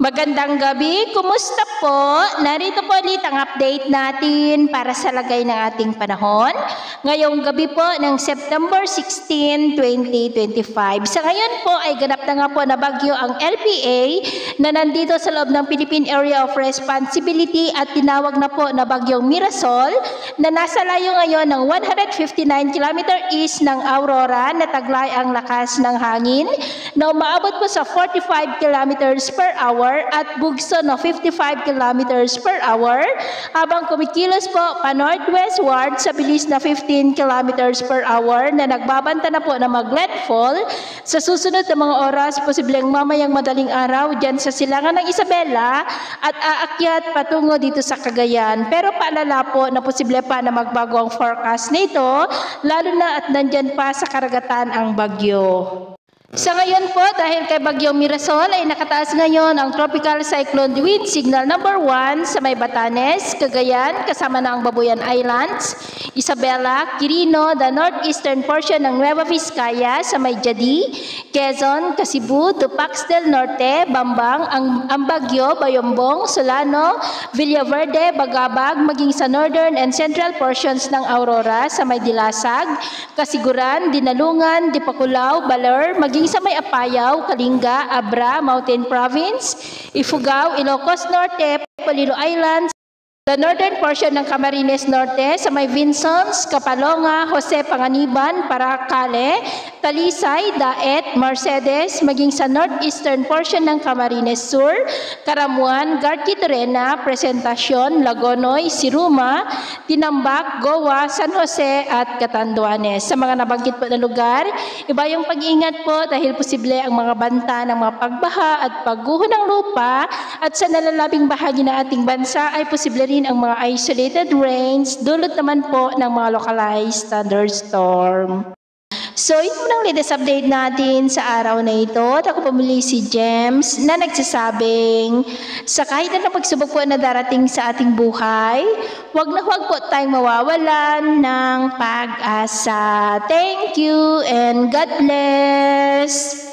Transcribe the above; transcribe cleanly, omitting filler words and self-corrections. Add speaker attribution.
Speaker 1: Magandang gabi, kumusta po? Narito po ulit ang update natin para sa lagay ng ating panahon. Ngayong gabi po ng September 16, 2025. Sa ngayon po ay ganap na nga po na bagyo ang LPA na nandito sa loob ng Philippine Area of Responsibility at tinawag na po na bagyong Mirasol na nasa layo ngayon ng 159 km east ng Aurora na taglay ang lakas ng hangin na umaabot po sa 45 km per hour at bugso na 55 km per hour habang kumikilos po pa-northwestward sa bilis na 15 km per hour na nagbabanta na po na mag-landfall sa susunod na mga oras, posibleng mamayang madaling araw dyan sa silangan ng Isabela at aakyat patungo dito sa Cagayan. Pero paalala po na posible pa na magbago ang forecast nito lalo na at nandyan pa sa karagatan ang bagyo. Sa ngayon po, dahil kay Bagyong Mirasol ay nakataas ngayon ang Tropical Cyclone Wind Signal number 1 sa may Batanes, Cagayan, kasama na ang Babuyan Islands, Isabela, Quirino, the northeastern portion ng Nueva Vizcaya sa may Jadi, Quezon, Cebu, Tupac del Norte, Bambang, ang Bagyo, Bayombong, Solano, Villaverde, Bagabag, maging sa northern and central portions ng Aurora sa may Dilasag, Kasiguran, Dinalungan, Dipakulaw, Baler, maging sa may Apayao, Kalinga, Abra, Mountain Province, Ifugao, Ilocos Norte, Polilo Islands, the northern portion ng Camarines Norte sa may Vincents, Kapalonga, Jose Panganiban, Paracale, Talisay, Daet, Mercedes, maging sa northeastern portion ng Camarines Sur, Karamuan, Garchitorena, Presentacion, Lagonoy, Siruma, Tinambak, Goa, San Jose at Catanduanes. Sa mga nabanggit po na lugar, iba yung pag-iingat po dahil posible ang mga banta ng mga pagbaha at pagguho ng lupa at sa nalalabing bahagi ng ating bansa ay posible rin ang mga isolated rains, dulot naman po ng mga localized thunderstorm. So, ito ang latest update natin sa araw na ito. At ako pumuli si James na nagsasabing sa kahit na pagsubok po na darating sa ating buhay, huwag na huwag po tayong mawawalan ng pag-asa. Thank you and God bless!